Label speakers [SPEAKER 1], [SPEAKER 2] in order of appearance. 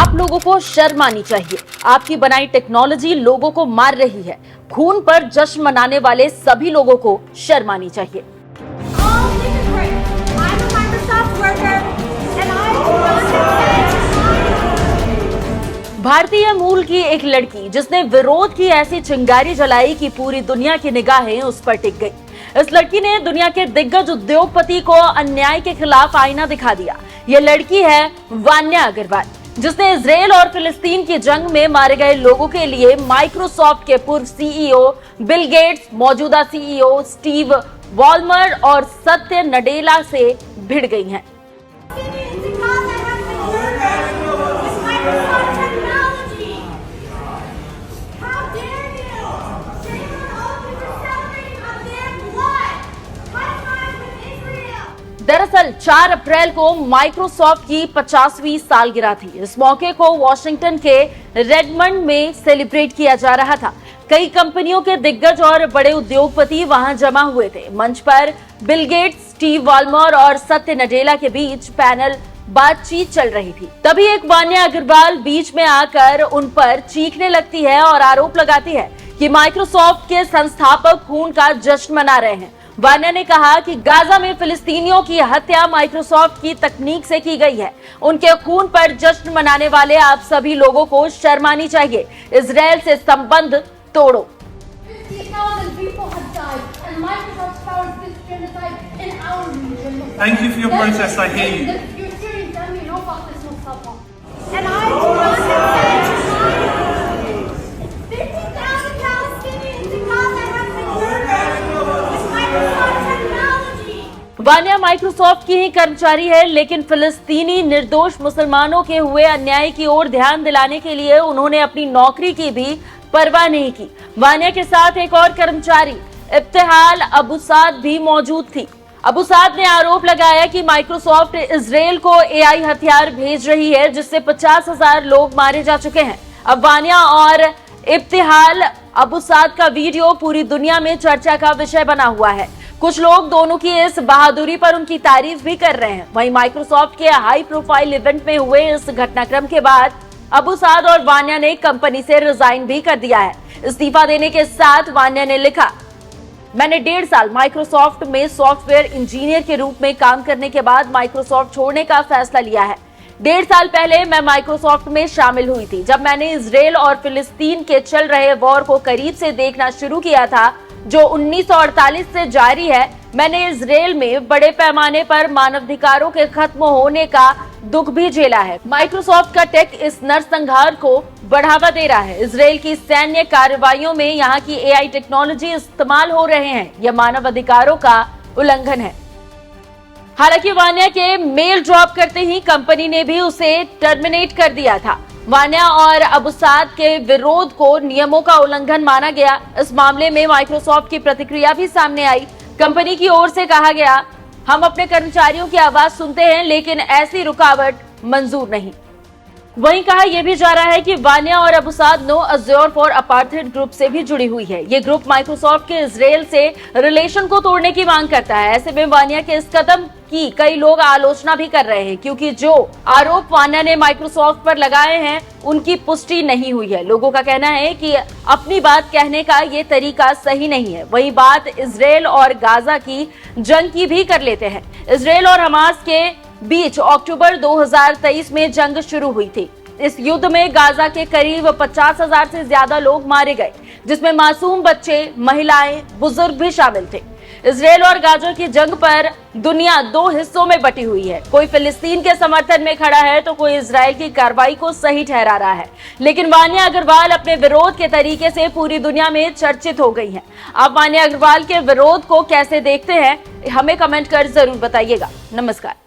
[SPEAKER 1] आप लोगों को शर्म आनी चाहिए। आपकी बनाई टेक्नोलॉजी लोगों को मार रही है। खून पर जश्न मनाने वाले सभी लोगों को शर्म आनी चाहिए। भारतीय मूल की एक लड़की जिसने विरोध की ऐसी चिंगारी जलाई कि पूरी दुनिया की निगाहें उस पर टिक गई। इस लड़की ने दुनिया के दिग्गज उद्योगपति को अन्याय के खिलाफ आईना दिखा दिया। ये लड़की है वान्या अग्रवाल, जिसने इजराइल और फिलिस्तीन की जंग में मारे गए लोगों के लिए माइक्रोसॉफ्ट के पूर्व सीईओ बिल गेट्स, मौजूदा सीईओ स्टीव वॉलमर और सत्य नडेला से भिड़ गई हैं। दरअसल 4 अप्रैल को माइक्रोसॉफ्ट की 50वीं सालगिरह थी। इस मौके को वॉशिंगटन के रेडमंड में सेलिब्रेट किया जा रहा था। कई कंपनियों के दिग्गज और बड़े उद्योगपति वहां जमा हुए थे। मंच पर बिल गेट्स, स्टीव वॉलमर और सत्य नडेला के बीच पैनल बातचीत चल रही थी। तभी एक वान्या अग्रवाल बीच में आकर उन पर चीखने लगती है और आरोप लगाती है कि माइक्रोसॉफ्ट के संस्थापक खून का जश्न मना रहे हैं। वान्या ने कहा कि गाजा में फिलिस्तीनियों की हत्या माइक्रोसॉफ्ट की तकनीक से की गई है। उनके खून पर जश्न मनाने वाले आप सभी लोगों को शर्म आनी चाहिए। इजराइल से संबंध तोड़ो।
[SPEAKER 2] Thank you for your protest. I hear you.
[SPEAKER 1] Vanya Microsoft की ही कर्मचारी है, लेकिन फिलिस्तीनी निर्दोष मुसलमानों के हुए अन्याय की ओर ध्यान दिलाने के लिए उन्होंने अपनी नौकरी की भी परवाह नहीं की। वान्या के साथ एक और कर्मचारी इब्तिहाल अबू साद भी मौजूद थी। अबू साद ने आरोप लगाया कि माइक्रोसॉफ्ट इजराइल को एआई हथियार भेज रही है, जिससे 50,000 लोग मारे जा चुके हैं। अब वान्या और इब्तिहाल अबू साद का वीडियो पूरी दुनिया में चर्चा का विषय बना हुआ है। कुछ लोग दोनों की इस बहादुरी पर उनकी तारीफ भी कर रहे हैं। वहीं माइक्रोसॉफ्ट के हाई प्रोफाइल इवेंट में हुए इस घटनाक्रम के बाद अबू साद और वान्या ने कंपनी से रिजाइन भी कर दिया है। इस्तीफा देने के साथ वान्या ने लिखा, मैंने 1.5 साल माइक्रोसॉफ्ट में सॉफ्टवेयर इंजीनियर के रूप में काम करने के बाद माइक्रोसॉफ्ट छोड़ने का फैसला लिया है। 1.5 साल पहले मैं माइक्रोसॉफ्ट में शामिल हुई थी, जब मैंने इजराइल और फिलिस्तीन के चल रहे वॉर को करीब से देखना शुरू किया था, जो 1948 से जारी है। मैंने इजराइल में बड़े पैमाने पर मानवाधिकारों के खत्म होने का दुख भी झेला है। माइक्रोसॉफ्ट का टेक इस नरसंहार को बढ़ावा दे रहा है। इजराइल की सैन्य कार्रवाइयों में यहाँ की एआई टेक्नोलॉजी इस्तेमाल हो रहे हैं। यह मानव अधिकारों का उल्लंघन है। हालांकि वान्या के मेल ड्रॉप करते ही कंपनी ने भी उसे टर्मिनेट कर दिया था। वान्या और अबू साद के विरोध को नियमों का उल्लंघन माना गया। इस मामले में माइक्रोसॉफ्ट की प्रतिक्रिया भी सामने आई। कंपनी की ओर से कहा गया, हम अपने कर्मचारियों की आवाज सुनते हैं, लेकिन ऐसी रुकावट मंजूर नहीं। वहीं कहा यह भी जा रहा है कि वान्या और Aboussad no Azure for apartheid group से भी जुड़ी हुई है। ये ग्रुप माइक्रोसॉफ्ट के इजराइल से रिलेशन को तोड़ने की मांग करता है। ऐसे में वान्या के इस कदम की कई लोग आलोचना भी कर रहे हैं, क्योंकि जो आरोप वान्या ने माइक्रोसॉफ्ट पर लगाए हैं उनकी पुष्टि नहीं हुई है। लोगों का कहना है कि अपनी बात कहने का ये तरीका सही नहीं है। वही बात इजराइल और गाजा की जंग की भी कर लेते हैं। इजराइल और हमास के बीच अक्टूबर 2023 में जंग शुरू हुई थी। इस युद्ध में गाजा के करीब 50,000 से ज्यादा लोग मारे गए, जिसमें मासूम बच्चे, महिलाएं, बुजुर्ग भी शामिल थे। इजराइल और गाजा की जंग पर दुनिया 2 हिस्सों में बटी हुई है। कोई फिलिस्तीन के समर्थन में खड़ा है तो कोई इजराइल की कार्रवाई को सही ठहरा रहा है। लेकिन वान्या अग्रवाल अपने विरोध के तरीके से पूरी दुनिया में चर्चित हो गई हैं। आप वान्या अग्रवाल के विरोध को कैसे देखते हैं, हमें कमेंट कर जरूर बताइएगा। नमस्कार।